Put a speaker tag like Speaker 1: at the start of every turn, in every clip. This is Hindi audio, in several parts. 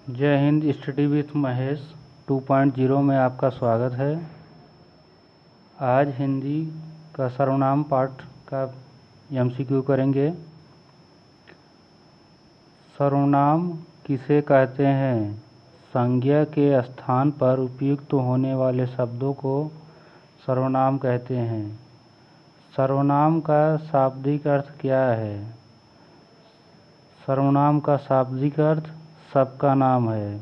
Speaker 1: जय हिंद। स्टडी विथ महेश 2.0 में आपका स्वागत है। आज हिंदी का सर्वनाम पाठ का MCQ करेंगे। सर्वनाम किसे कहते हैं? संज्ञा के स्थान पर उपयुक्त होने वाले शब्दों को सर्वनाम कहते हैं। सर्वनाम का शाब्दिक अर्थ क्या है? सर्वनाम का शाब्दिक अर्थ सबका नाम है।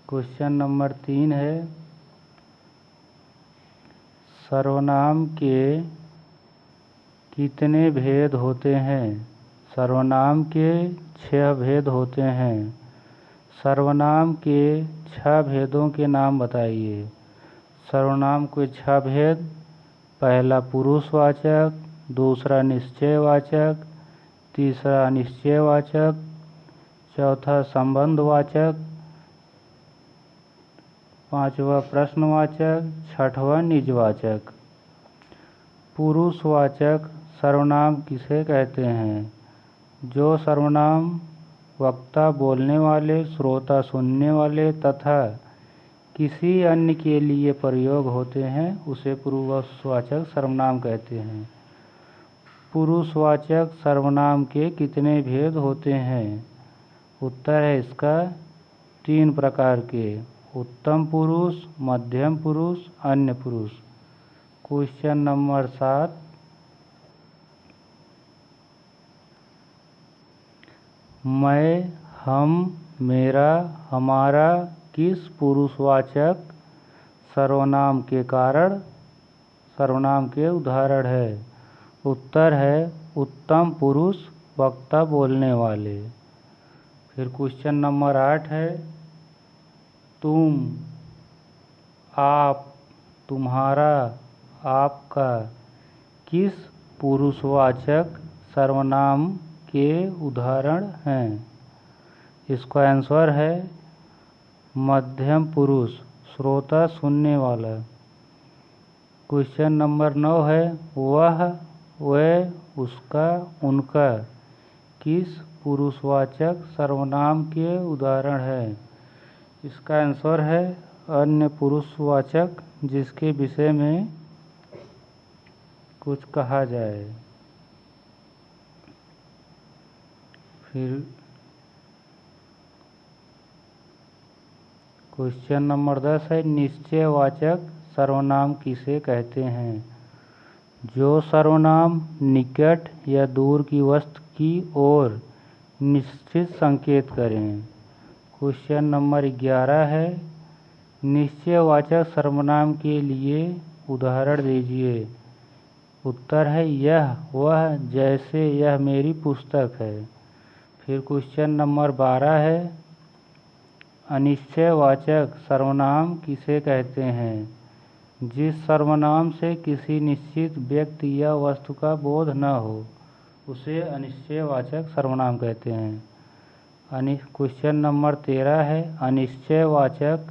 Speaker 1: क्वेश्चन नंबर 3 है, सर्वनाम के कितने भेद होते हैं? सर्वनाम के 6 भेद होते हैं। सर्वनाम के 6 भेदों के नाम बताइए। सर्वनाम के 6 भेद: पहला पुरुषवाचक, दूसरा निश्चयवाचक, तीसरा अनिश्चयवाचक, चौथा संबंधवाचक, पांचवा प्रश्नवाचक, छठवां निजवाचक। पुरुषवाचक सर्वनाम किसे कहते हैं? जो सर्वनाम वक्ता बोलने वाले, श्रोता सुनने वाले तथा किसी अन्य के लिए प्रयोग होते हैं उसे पुरुषवाचक सर्वनाम कहते हैं। पुरुषवाचक सर्वनाम के कितने भेद होते हैं? उत्तर है इसका 3 प्रकार के: उत्तम पुरुष, मध्यम पुरुष, अन्य पुरुष। क्वेश्चन नंबर 7, मैं, हम, मेरा, हमारा किस पुरुषवाचक सर्वनाम के कारण सर्वनाम के उदाहरण है? उत्तर है उत्तम पुरुष, वक्ता बोलने वाले। फिर क्वेश्चन नंबर 8 है, तुम, आप, तुम्हारा, आपका किस पुरुषवाचक सर्वनाम के उदाहरण हैं? इसका आंसर है मध्यम पुरुष, श्रोता सुनने वाला। क्वेश्चन नंबर 9 है, वह, वह, उसका, उनका किस पुरुषवाचक सर्वनाम के उदाहरण है? इसका आंसर है अन्य पुरुषवाचक जिसके विषय में कुछ कहा जाए। फिर क्वेश्चन नंबर 10 है, निश्चयवाचक सर्वनाम किसे कहते हैं? जो सर्वनाम निकट या दूर की वस्तु की ओर निश्चित संकेत करें। क्वेश्चन नंबर 11 है, निश्चयवाचक सर्वनाम के लिए उदाहरण दीजिए। उत्तर है यह, वह, जैसे, यह मेरी पुस्तक है। फिर क्वेश्चन नंबर 12 है, अनिश्चयवाचक सर्वनाम किसे कहते हैं? जिस सर्वनाम से किसी निश्चित व्यक्ति या वस्तु का बोध न हो उसे अनिश्चयवाचक सर्वनाम कहते हैं। क्वेश्चन नंबर 13 है, अनिश्चयवाचक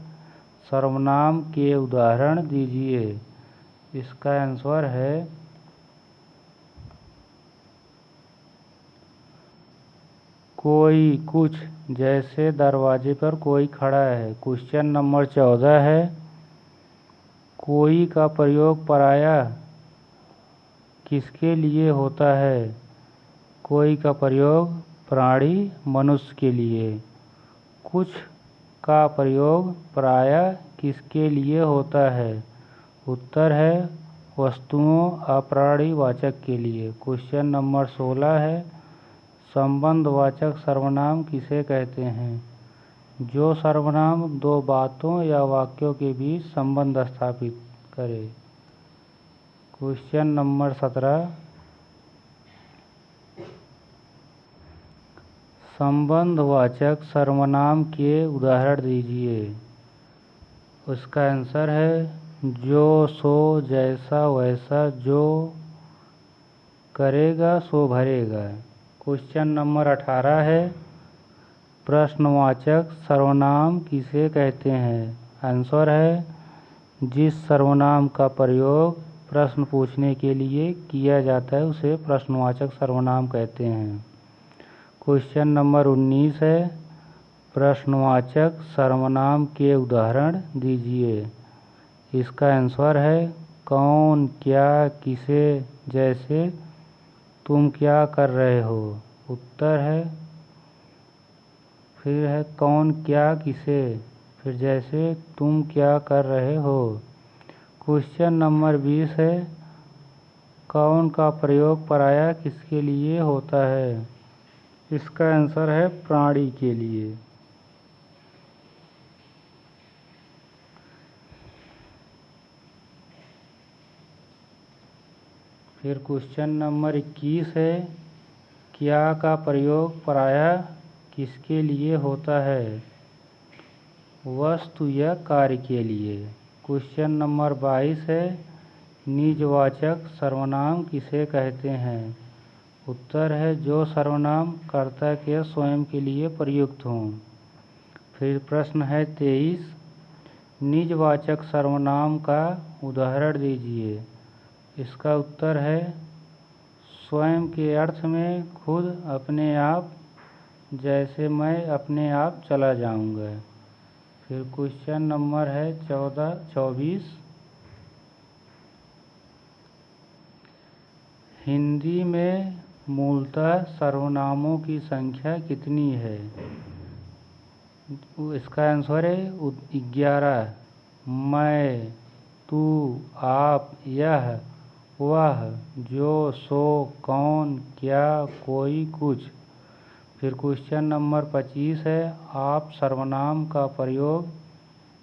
Speaker 1: सर्वनाम के उदाहरण दीजिए। इसका आंसर है कोई, कुछ, जैसे दरवाजे पर कोई खड़ा है। क्वेश्चन नंबर 14 है, कोई का प्रयोग पराया किसके लिए होता है? कोई का प्रयोग प्राणी, मनुष्य के लिए। कुछ का प्रयोग प्रायः किसके लिए होता है? उत्तर है वस्तुओं, अप्राणीवाचक के लिए। क्वेश्चन नंबर 16 है, संबंधवाचक सर्वनाम किसे कहते हैं? जो सर्वनाम दो बातों या वाक्यों के बीच संबंध स्थापित करे। क्वेश्चन नंबर 17, संबंधवाचक सर्वनाम के उदाहरण दीजिए। उसका आंसर है जो, सो, जैसा, वैसा, जो करेगा सो भरेगा। क्वेश्चन नंबर 18 है, प्रश्नवाचक सर्वनाम किसे कहते हैं? आंसर है जिस सर्वनाम का प्रयोग प्रश्न पूछने के लिए किया जाता है उसे प्रश्नवाचक सर्वनाम कहते हैं। क्वेश्चन नंबर 19 है, प्रश्नवाचक सर्वनाम के उदाहरण दीजिए। इसका आंसर है कौन, क्या, किसे। जैसे तुम क्या कर रहे हो। उत्तर है, फिर है कौन, क्या, किसे। फिर जैसे तुम क्या कर रहे हो। क्वेश्चन नंबर 20 है कौन का प्रयोग प्रायः किसके लिए होता है। इसका आंसर है प्राणी के लिए। फिर क्वेश्चन नंबर 21 है क्या का प्रयोग प्रायः किसके लिए होता है। वस्तु या कार्य के लिए। क्वेश्चन नंबर 22 है निजवाचक सर्वनाम किसे कहते हैं। उत्तर है जो सर्वनाम कर्ता के स्वयं के लिए प्रयुक्त हों। फिर प्रश्न है 23 निजवाचक सर्वनाम का उदाहरण दीजिए। इसका उत्तर है स्वयं के अर्थ में खुद, अपने आप। जैसे मैं अपने आप चला जाऊंगा। फिर क्वेश्चन नंबर है 24 हिंदी में मूलतः सर्वनामों की संख्या कितनी है। इसका आंसर है 11। मैं, तू, आप, यह, वह, जो, सो, कौन, क्या, कोई, कुछ। फिर क्वेश्चन नंबर 25 है आप सर्वनाम का प्रयोग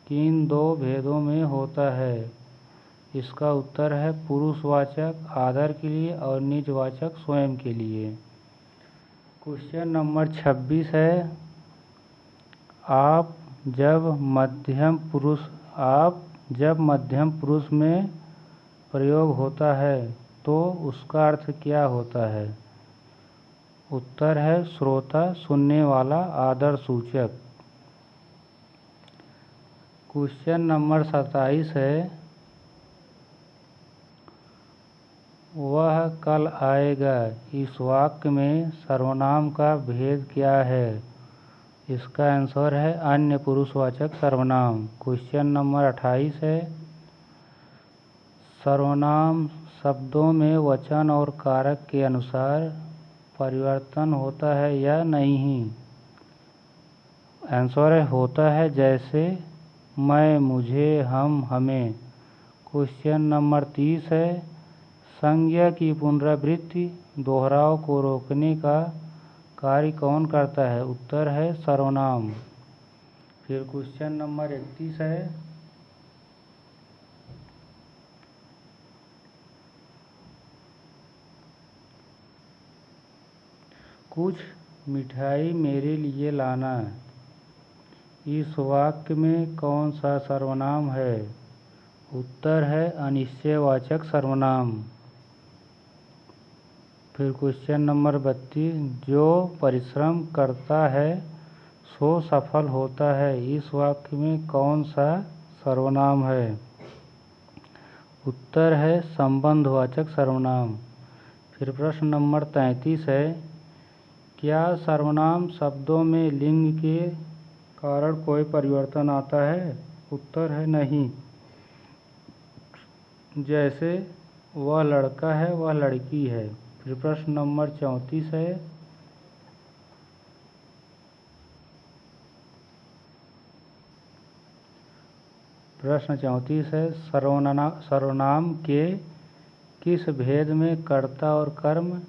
Speaker 1: किन दो भेदों में होता है। इसका उत्तर है पुरुषवाचक आदर के लिए और निजवाचक स्वयं के लिए। क्वेश्चन नंबर 26 है आप जब मध्यम पुरुष में प्रयोग होता है तो उसका अर्थ क्या होता है। उत्तर है श्रोता, सुनने वाला, आदर सूचक। क्वेश्चन नंबर 27 है वह कल आएगा। इस वाक्य में सर्वनाम का भेद क्या है। इसका आंसर है अन्य पुरुषवाचक सर्वनाम। क्वेश्चन नंबर 28 है सर्वनाम शब्दों में वचन और कारक के अनुसार परिवर्तन होता है या नहीं। आंसर है होता है। जैसे मैं, मुझे, हम, हमें। क्वेश्चन नंबर 30 है संज्ञा की पुनरावृत्ति दोहराव को रोकने का कार्य कौन करता है। उत्तर है सर्वनाम। फिर क्वेश्चन नंबर 31 है कुछ मिठाई मेरे लिए लाना। इस वाक्य में कौन सा सर्वनाम है। उत्तर है अनिश्चयवाचक सर्वनाम। फिर क्वेश्चन नंबर 32 जो परिश्रम करता है सो सफल होता है। इस वाक्य में कौन सा सर्वनाम है। उत्तर है संबंधवाचक सर्वनाम। फिर प्रश्न नंबर 33 है क्या सर्वनाम शब्दों में लिंग के कारण कोई परिवर्तन आता है। उत्तर है नहीं। जैसे वह लड़का है, वह लड़की है। फिर प्रश्न नंबर 34 है सर्वनाम के किस भेद में कर्ता और कर्म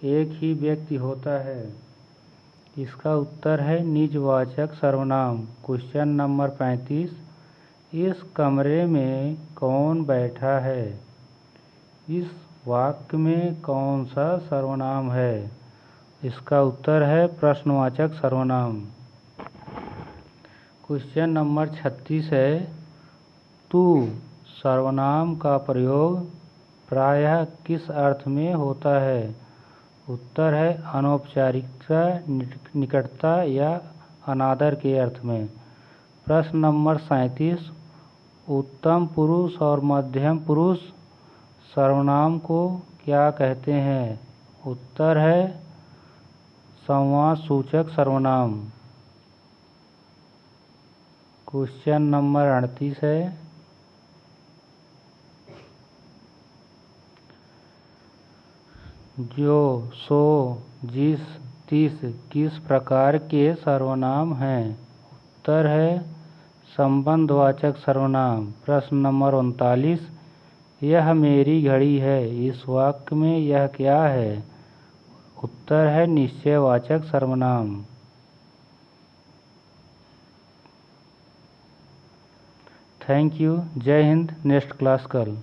Speaker 1: एक ही व्यक्ति होता है। इसका उत्तर है निजवाचक सर्वनाम। क्वेश्चन नंबर 35 इस कमरे में कौन बैठा है। इस वाक्य में कौन सा सर्वनाम है। इसका उत्तर है प्रश्नवाचक सर्वनाम। क्वेश्चन नंबर 36 है तू सर्वनाम का प्रयोग प्रायः किस अर्थ में होता है। उत्तर है अनौपचारिकता, निकटता या अनादर के अर्थ में। प्रश्न नंबर 37 उत्तम पुरुष और मध्यम पुरुष सर्वनाम को क्या कहते हैं। उत्तर है संवाद सूचक सर्वनाम। क्वेश्चन नंबर 38 है, जो, सो, जिस, तिस किस प्रकार के सर्वनाम हैं? उत्तर है संबंधवाचक सर्वनाम। प्रश्न नंबर 39, यह मेरी घड़ी है, इस वाक्य में यह क्या है? उत्तर है निश्चयवाचक सर्वनाम। Thank you. जय हिंद। नेक्स्ट क्लास कल।